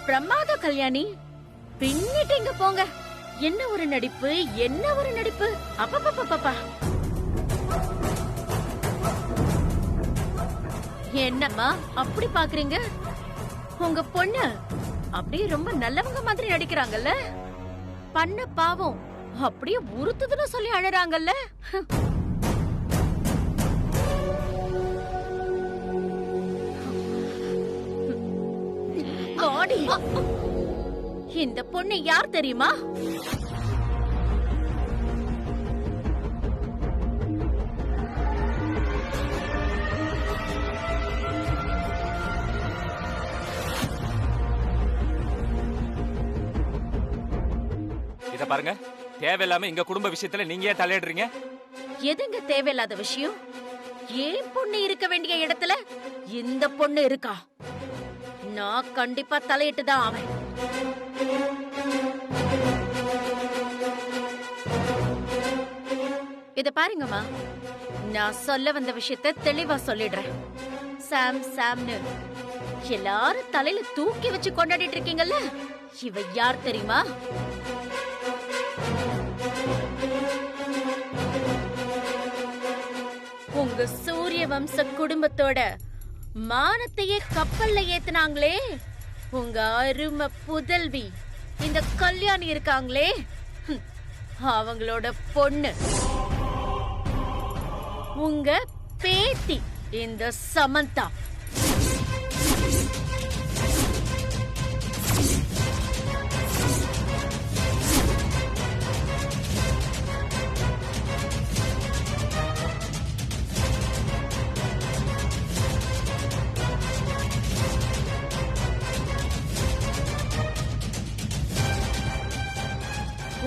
பிரமாத கல்யாணி, பின்னிட்டீங்க போங்க. என்ன ஒரு நடிப்பு, என்ன ஒரு நடிப்பு! அப்பப்பப்பப்பா! என்னம்மா அப்படி பாக்குறீங்க? உங்க பொண்ணு அப்படியே ரொம்ப நல்லவங்க மாதிரி நடிக்கிறாங்கல்ல. பண்ண பாவம் அப்படியே உறுத்துதுன்னு சொல்லி அழறாங்கல்ல. காடி, இந்த பொண்ணு யார் தெரியுமா? இத பாருங்க, தேவையில்லாம எங்க குடும்ப விஷயத்துல நீங்க ஏன் தலையிடுறீங்க? எதுங்க தேவையில்லாத விஷயம்? ஏன் பொண்ணு இருக்க வேண்டிய இடத்துல இந்த பொண்ணு இருக்கா? நான் கண்டிப்பா தலையிட்டுதான் ஆவேன். இத பாருங்கம்மா, நான் சொல்ல வந்த விஷயத்த தெளிவா சொல்லிடுறேன். சாம் சாம்னு எல்லாரும் தலையில தூக்கி வச்சு கொண்டாடிட்டு இருக்கீங்கல்ல, இவ யார் தெரியுமா? உங்க சூரிய வம்ச குடும்பத்தோட மானத்தையே கப்பல்ல ஏத்துனாங்களே உங்க அருமை புதல்வி இந்த கல்யாணி இருக்காங்களே, அவங்களோட பொண்ணு உங்க பேத்தி இந்த சமந்தா.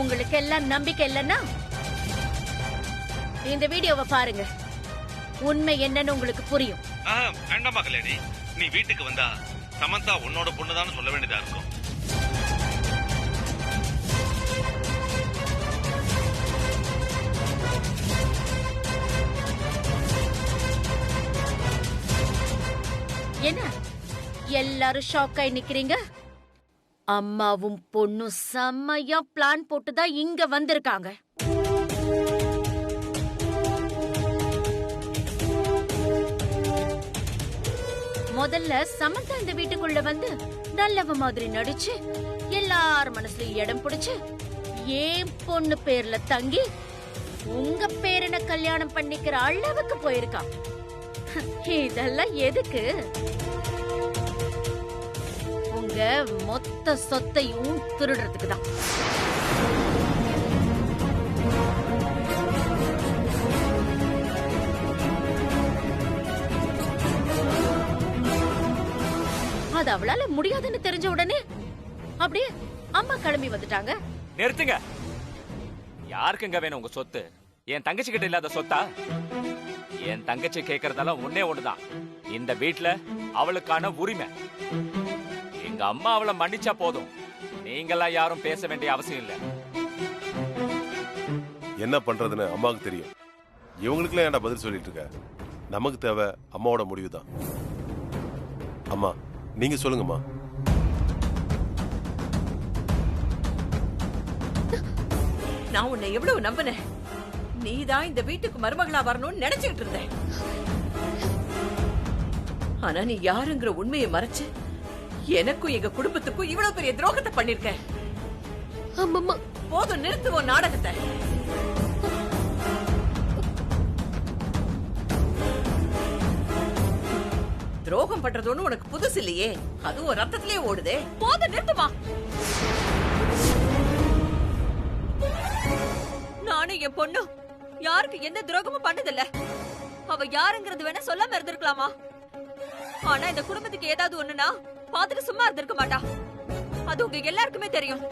உங்களுக்கு எல்லாம் நம்பிக்கை இல்லைன்னா இந்த வீடியோவை பாருங்க, உண்மை என்னன்னு உங்களுக்கு புரியும். வேண்டாமா கல்யாணி, நீ வீட்டுக்கு வந்தா சமந்தா உன்னோட பொண்ணுதான் சொல்ல வேண்டியதா இருக்கும். என்ன எல்லாரும் ஷாக் ஆகி நிக்கிறீங்க? அம்மாவும் பொண்ணும் செம்மையா பிளான் போட்டுதான் இங்க வந்திருக்காங்க. முதல்ல சமந்தா இந்த வீட்டுக்குள்ள வந்து நல்லவ மாதிரி நடிச்சு எல்லார் மனசுலயும் இடம் பிடிச்சு ஏன் பொண்ணு பேர்ல தங்கி உங்க பேரனை கல்யாணம் பண்ணிக்கிற அளவுக்கு போயிருக்கா. இதெல்லாம் எதுக்கு? உங்க மொத்த சொத்தையும் திருடுறதுக்கு தான். அது அவளால முடியாதுன்னு தெரிஞ்ச உடனே அப்படியே அம்மா கிளம்பி வந்துட்டாங்க. நிறுத்துங்க. யாருக்குங்க வேணும் உங்க சொத்து? என் தங்கச்சி கிட்ட இல்லாத சொத்தா? என் தங்கச்சி கேக்குறதெல்லாம் ஒன்னே ஒண்ணுதான், இந்த வீட்டுல அவளுக்கான உரிமை. எங்க அம்மா அவளை மன்னிச்சா போதும், நீங்கெல்லாம் யாரும் பேச வேண்டிய அவசியம் இல்ல. என்ன பண்றதுன்னு அம்மாவுக்கு தெரியும். இவங்களுக்குலாம் ஏன்டா பதில் சொல்லிட்டு இருக்க? நமக்கு தேவை அம்மாவோட முடிவு தான். அம்மா நீங்க சொல்லுங்கம்மா. நான் உன்னை எவ்வளவு நம்பினேன். நீதான் இந்த வீட்டுக்கு மருமகளா வரணும்னு நினைச்சுக்கிட்டு இருந்தேன். ஆனா நீ யாருங்கிற உண்மையை மறைச்சு எனக்கும் எங்க குடும்பத்துக்கும் இவ்வளவு பெரிய துரோகத்தை பண்ணிருக்க. போதும், நிறுத்துவோம் நாடகத்தை. துரோகம் பண்றது ஒண்ணு உனக்கு புதுசு இல்லையே, அதுவும் ரத்தத்திலேயே ஓடுதே. போதும், நிறுத்துமா. நானும் என் பொண்ணு யாருக்கு எந்த துரோகமும் பண்ணதில்ல. அவ யாருங்கிறது வேணா சொல்லாம இருந்திருக்கலாமா? ஆனா இந்த குடும்பத்துக்கு ஏதாவது ஒண்ணுனா பாத்துட்டு சும்மா இருந்திருக்க மாட்டா. அது உங்க எல்லாருக்குமே தெரியும்.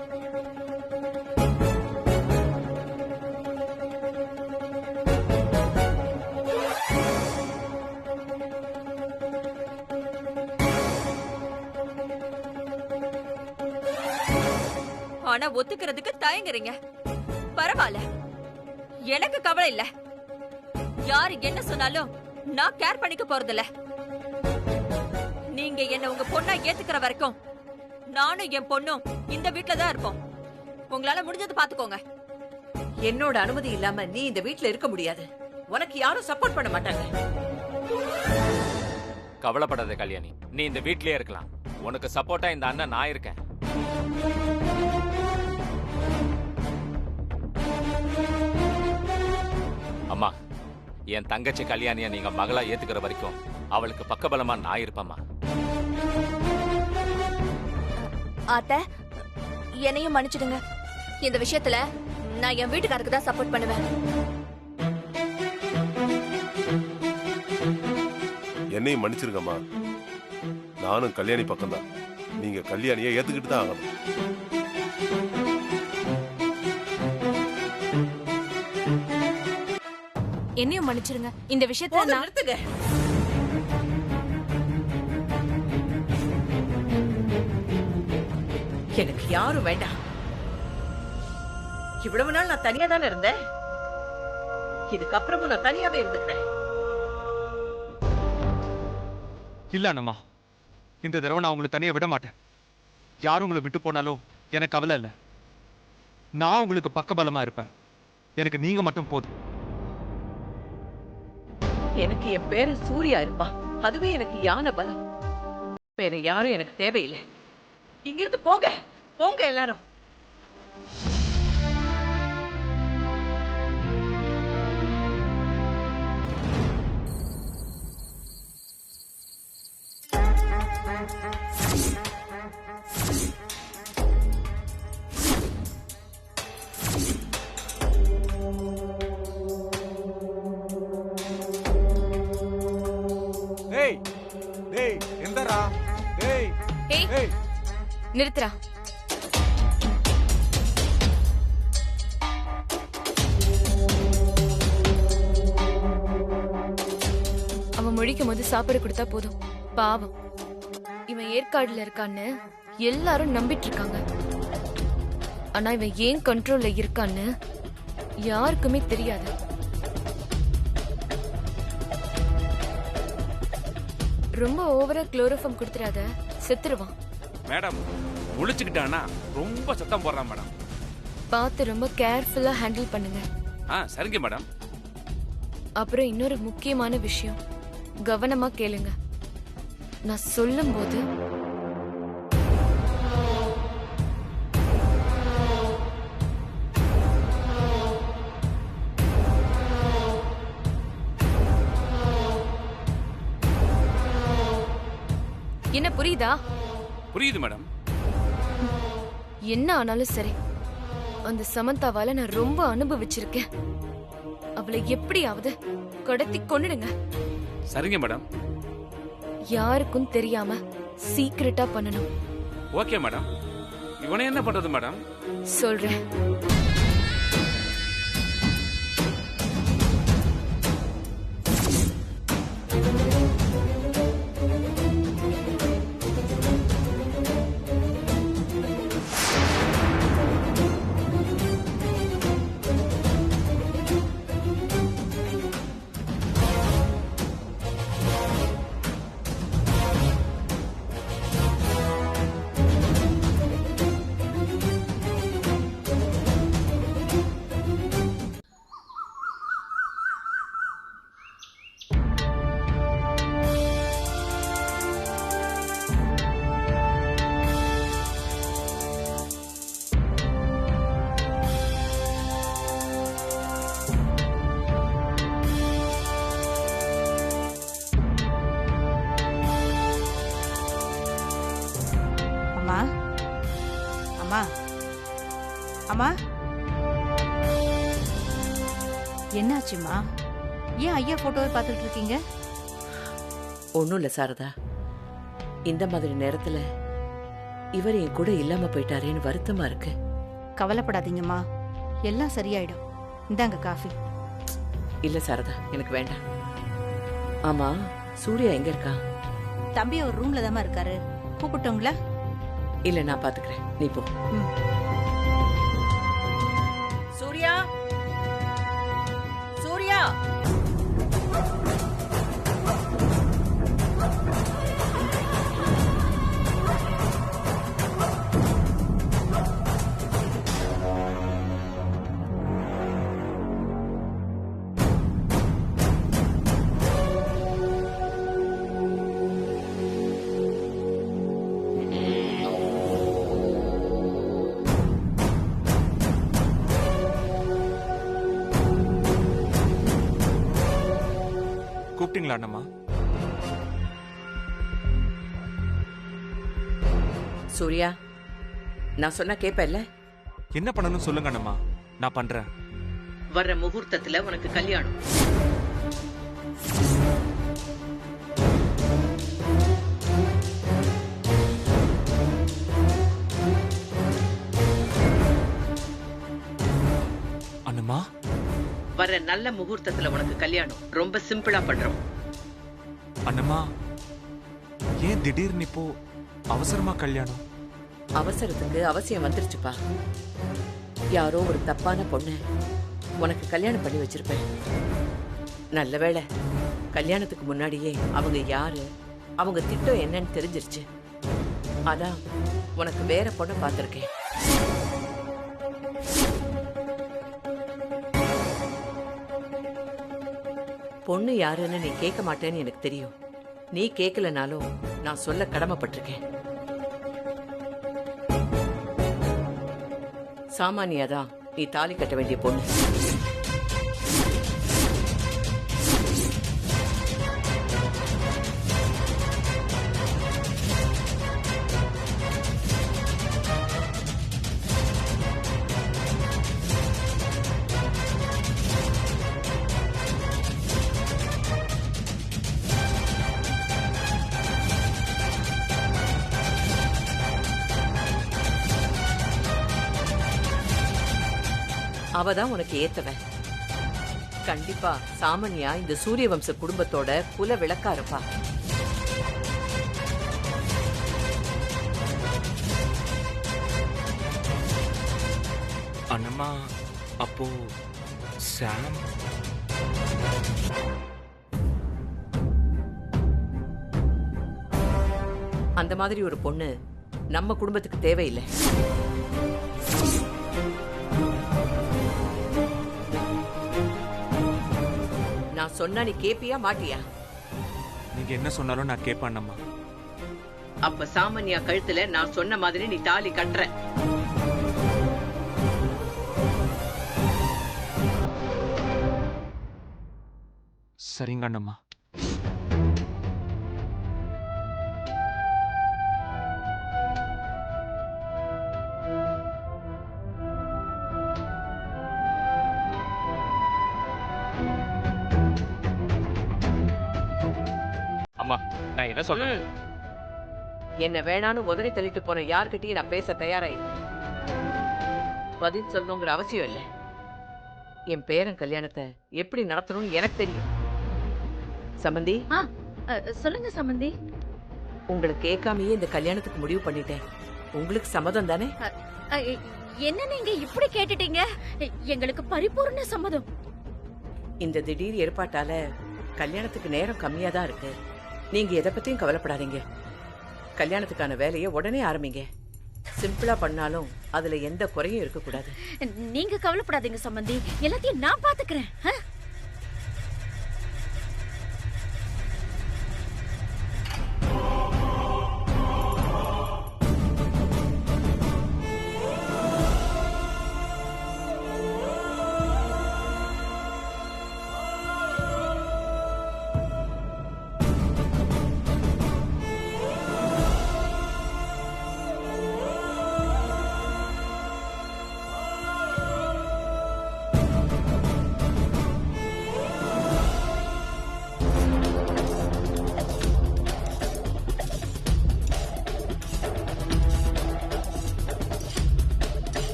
ஆனா ஒத்துக்கிறதுக்கு தயங்குறீங்க. பரவாயில்ல, எனக்கு கவலை இல்ல. யாரு என்ன சொன்னாலும் நான் கேர் பண்ணிக்க போறதில்ல. நீங்க என்ன உங்க பொண்ணா ஏத்துக்கிற வரைக்கும் நானும் என் பொண்ணும் இந்த வீட்ல தான் இருப்போம். உங்களால முடிஞ்சது பாத்துக்கோங்க. என்னோட அனுமதி இல்லாம நீ இந்த வீட்ல இருக்க முடியாது. உனக்கு யாரும் சப்போர்ட் பண்ண மாட்டாங்க. கவலைப்படாத கல்யாணி, நீ இந்த வீட்லயே இருக்கலாம். உனக்கு சப்போர்ட்டா இந்த அண்ணன் நான் இருக்கேன். அம்மா, என் தங்கச்சி கல்யாணிய நீங்க மகளா ஏத்துக்கிற வரைக்கும் அவளுக்கு பக்கபலமா நான் இருப்பேம்மா. ஆத்த, என்னையும் மன்னிச்சிடுங்க. இந்த விஷயத்துல நான் என் வீட்டுக்காருக்கு தான் சப்போர்ட் பண்ணுவேன். என்னையும் மன்னிச்சிருங்கம்மா. நானும் கல்யாணி பக்கம்தான். நீங்க கல்யாணியை ஏத்துக்கிட்டு தான் ஆகணும். என்னையும் மன்னிச்சிடுங்க. இந்த விஷயத்துல போதும், நான் நிறுத்துங்க. எனக்கு யாரும் வேண்டாம். இவ்வளவு நாள் நான் தனியா தானே இருந்தேன். இதுக்கப்புறமும் நான் தனியாவே இருந்துக்கிறேன். இல்ல அண்ணம்மா, இந்த தடவை நான் உங்களை தனியா விட மாட்டேன். யாரும் உங்களை விட்டு போனாலும் எனக்கு கவலை இல்லை. நான் உங்களுக்கு பக்கபலமா இருப்பேன். எனக்கு நீங்க மட்டும் போதும். எனக்கு என் பேரு சூர்யா இருப்பா. அதுவே எனக்கு யான பலம். வேற யாரும் எனக்கு தேவையில்லை. இங்கிருந்து போங்க, போங்க எல்லாரும். டேய் டேய் எந்தடா டேய் ஏய், டேய் நிறுத்துறா. அவன் முழிக்கும் போது சாப்பாடு கொடுத்தா போதும். பாவம், இவன் ஏற்காடுல இருக்கான்னு எல்லாரும் நம்பிட்டு இருக்காங்க. ஆனா இவன் ஏன் கண்ட்ரோல்ல இருக்கான்னு யாருக்குமே தெரியாது. ரொம்ப ஓவரா குளோரோஃபார்ம் கொடுத்துறாத, செத்துருவான். மேடம் முழிச்சுக்கிட்டானா ரொம்ப சத்தம் போடுறான் மேடம். பார்த்து ரொம்ப கேர்ஃபுல்லா ஹேண்டில் பண்ணுங்க. சரிங்க மேடம். அப்புறம் இன்னொரு முக்கியமான விஷயம், கவனமா கேளுங்க. நான் சொல்லும்போது என்ன புரியுதா? புரியுது மேடம். என்ன ஆனாலும் சரி, அந்த சமந்தாவால நான் ரொம்ப அனுபவிச்சிருக்கேன். அவளை எப்படியாவது கடத்தி கொன்னுடுங்க. சரிங்க மேடம். யாருக்கும் தெரியாம சீக்கிரட்டா பண்ணணும். Okay madam. இவனை என்ன பண்றது மேடம்? சொல்றேன். அம்மா அம்மா அம்மா, என்னாச்சுமா? ஏன் ஐயா போட்டோவை பார்த்துட்டு இருக்கீங்க? ஒண்ணும் இல்ல சாரதா. இந்த மாதிரி நேரத்துல இவர் என் கூட இல்லாம போயிட்டாரேன்னு வருத்தமா இருக்கு. கவலைப்படாதீங்கம்மா, எல்லாம் சரியாயிடும். இந்தாங்க காஃபி. இல்ல சாரதா, எனக்கு வேண்டாம். ஆமா, சூர்யா எங்க இருக்கா? தம்பி ஒரு ரூம்ல தாம்மா இருக்காரு. கூப்பிட்டோங்களா? இல்ல, நான் பாத்துக்கிறேன், நீ போ. சூர்யா, சூர்யா. சொல்றீங்களா அண்ணம்மா? சூர்யா, நான் சொன்னா கேப்பல்ல? என்ன பண்ணணும் சொல்லுங்க அண்ணம்மா, நான் பண்றேன். வர்ற முகூர்த்தத்துல உனக்கு கல்யாணம். அண்ணம்மா, வர்ற நல்ல முகூர்த்தத்துல உனக்கு கல்யாணம். ரொம்ப சிம்பிளா பண்றோம். அண்ணம்மா, ஏன் திடீர்னு இப்போ அவசரமா கல்யாணம்? அவசரத்துக்கு அவசியம் வந்துருச்சுப்பா. யாரோ ஒரு தப்பான பொண்ணு உனக்கு கல்யாணம் பண்ணி வச்சிருப்பேன். நல்ல வேளை கல்யாணத்துக்கு முன்னாடியே அவங்க யாரு, அவங்க திட்டம் என்னன்னு தெரிஞ்சிருச்சு. அதான் உனக்கு வேற பொண்ணை பார்த்திருக்கேன். பொண்ணு யாருன்னு நீ கேட்க மாட்டேன்னு எனக்கு தெரியும். நீ கேட்கலனாலும் நான் சொல்ல கடமைப்பட்டிருக்கேன். சாமானியாதான் நீ தாலி கட்ட வேண்டிய பொண்ணு. அவதான் உனக்கு ஏத்தவன். கண்டிப்பா சாமானியா இந்த சூரிய வம்ச குடும்பத்தோட குல விளக்கா இருப்பா. அண்ணம்மா, அப்போ சாம் அந்த மாதிரி ஒரு பொண்ணு நம்ம குடும்பத்துக்கு தேவையில்லை. நான் சொன்னா நீ கேப்பியா மாட்டியா? நீங்க என்ன சொன்னாலும் நான் கேட்பேன் அண்ணம்மா. அப்ப சாமானியா கழுத்துல நான் சொன்ன மாதிரி நீ தாலி கட்டுற. சரிங்க அண்ணம்மா. அம்மா, நான் என்ன சொல்றேன்? என்ன வேணான்னு உதறி தள்ளிட்டு போன யார்கிட்டயும் நான் பேச தயாராயி பதில் சொல்லணுங்கிற அவசியம் இல்லை. என் பேரன் கல்யாணத்தை எப்படி நடத்தணும்னு எனக்கு தெரியும். சம்பந்தி, சொல்லுங்க சம்பந்தி. உங்களை கேட்காமயே இந்த கல்யாணத்துக்கு முடிவு பண்ணிட்டேன். உங்களுக்கு சம்மதம் தானே? என்ன நீங்க இப்படி கேட்டுட்டீங்க? எங்களுக்கு பரிபூர்ண சம்மதம். இந்த திடீர் ஏற்பாட்டால கல்யாணத்துக்கு நேரம் கம்மியா தான் இருக்கு. நீங்க எதை பத்தியும் கவலைப்படாதீங்க. கல்யாணத்துக்கான வேலையை உடனே ஆரம்பிங்க. சிம்பிளா பண்ணாலும் அதுல எந்த குறையும் இருக்க கூடாது. நீங்க கவலைப்படாதீங்க சம்பந்தி, எல்லாத்தையும் நான் பாத்துக்கிறேன்.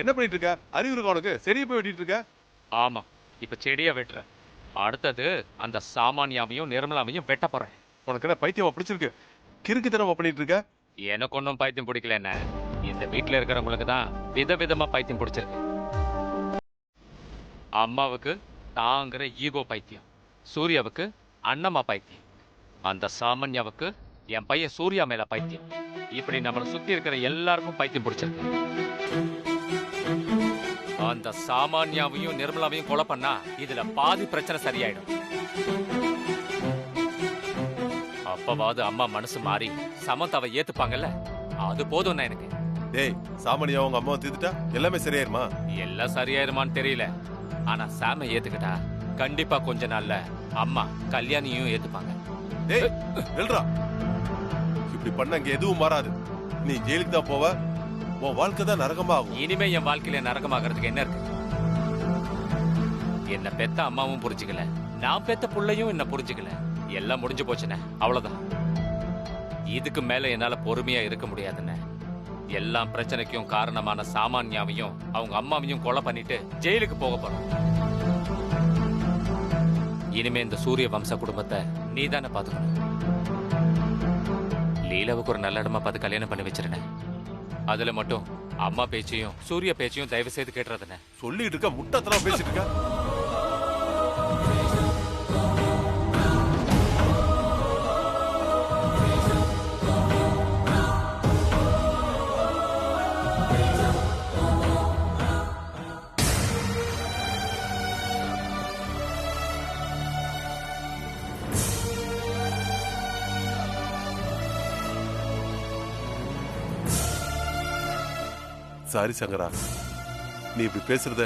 என்ன பண்ணிட்டு இருக்க? அறிவு இருக்கா உனக்கு? செடியை போய் வெட்டிட்டு இருக்க? ஆமா, இப்ப செடியை வெட்டுறேன். அடுத்தது அந்த சாமானியாவையும் நிர்மலாவையும் வெட்ட போறேன். உனக்கு என்ன பைத்தியமா பிடிச்சிருக்கு? கிறுக்குத்தனமா பண்ணிட்டு இருக்க? எனக்கு ஒன்றும் பைத்தியம் பிடிக்கல என்ன, இந்த வீட்டில் இருக்கிறவங்களுக்கு தான் விதவிதமா பைத்தியம் பிடிச்சிருக்கு. அம்மாவுக்கு தாங்கிற ஈகோ பைத்தியம், சூர்யாவுக்கு அண்ணம்மா பைத்தியம், அந்த சாமான்யாவுக்கு என் பையன் சூர்யா மேல பைத்தியம். இப்படி நம்மளை சுத்தி இருக்கிற எல்லாருக்கும் பைத்தியம் பிடிச்சிருக்கு. அந்த சாமான்யாவையும் நிர்மலாவையும் கொலை பண்ணா இதுல பாதி பிரச்சனை சரியாயிடும். அப்பவாது அம்மா மனசு மாறி சமந்தாவை ஏத்துப்பாங்கல்ல, அது போதும் எனக்கு. டேய், சாமானியா உங்க அம்மாவை தீர்த்துட்டா எல்லாமே சரியாயிருமா? எல்லாம் சரியாயிருமான்னு தெரியல, ஆனா சாம ஏத்துக்கிட்டா கண்டிப்பா கொஞ்ச நாள்ல அம்மா கல்யாணியும் ஏத்துப்பாங்க. டேய் நில்றா, இப்படி பண்ண இங்க எதுவும் மாறாது. நீ ஜெயிலுக்கு தான் போவ, உன் வாழ்க்கை தான் நரகமாகும். இனிமே என் வாழ்க்கையில நரகமாகறதுக்கு என்ன இருக்கு? என்ன பெத்த அம்மாவும் புரிஞ்சுக்கல, நான் பெத்த புள்ளையும் என்ன புரிஞ்சுக்கல. எல்லாம் முடிஞ்சு போச்சுண்ணே, அவ்வளவுதான். இதுக்கு மேல என்னால பொறுமையா இருக்க முடியாதுண்ணே. எல்லா பிரச்சனைக்கும் காரணமான சாமான்யாவையும் அவங்க அம்மாவையும் கொலை பண்ணிட்டு ஜெயிலுக்கு போக போறோம். இனிமே இந்த சூரிய வம்ச குடும்பத்தை நீ தானே பாத்துக்கணும். லீலாவுக்கு ஒரு நல்ல இடமா பார்த்து கல்யாணம் பண்ணி வச்சிருந்தேன். அதுல மட்டும் அம்மா பேச்சையும் சூரிய பேச்சையும் தயவு செய்து கேட்டுறதுண்ணே. சொல்லிட்டு இருக்க, முட்டாத்தனமா பேசிட்டு இருக்க. சாரி சங்கரா, நீ இப்படி பேசுறத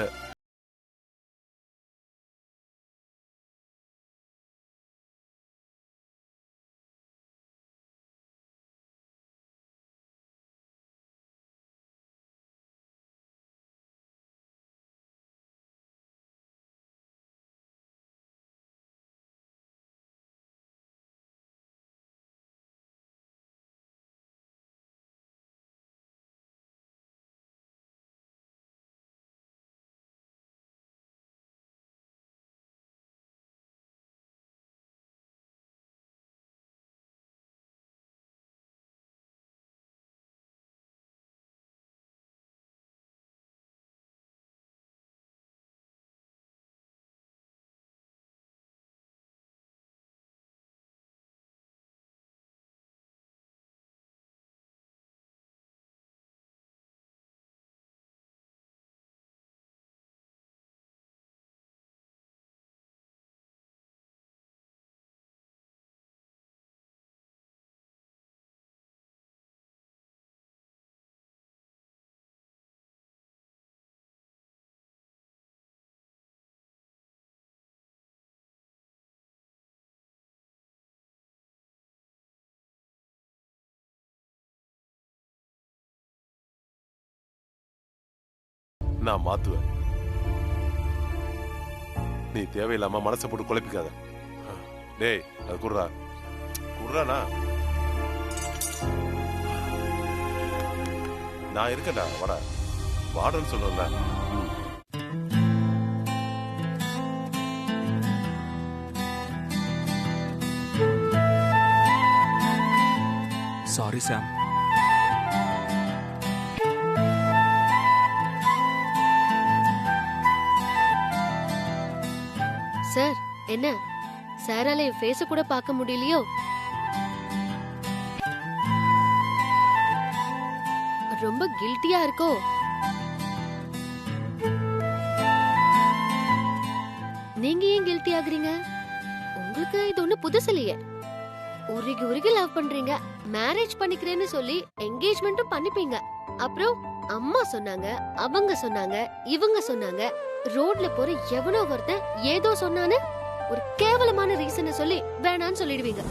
நான் மாத்துவேன். நீ தேவையில்லாம மனசை போட்டு குழப்பிக்காத. டேய், அது குர்ரா குர்ரானா, நான் இருக்கேன்டா, வாடா வாடன்னு சொல்றேன்ல. சாரி சாம். சார், என்ன சாரால என் ஃபேஸ கூட பார்க்க முடியலையோ? ரொம்ப கில்ட்டியா இருக்கோ? நீங்க ஏன் கில்ட்டி ஆகுறீங்க? உங்களுக்கு இது ஒண்ணு புதுசு இல்லையே. உருகி உருகி லவ் பண்றீங்க, மேரேஜ் பண்ணிக்கிறேன்னு சொல்லி என்கேஜ்மெண்ட்டும் பண்ணிப்பீங்க. அப்புறம் அம்மா சொன்னாங்க, அவங்க சொன்னாங்க, இவங்க சொன்னாங்க, ரோட்ல போற எவனோ ஒருத்தன் ஏதோ சொன்னான்னு ஒரு கேவலமான ரீசனை சொல்லி வேணான்னு சொல்லிடுவீங்க.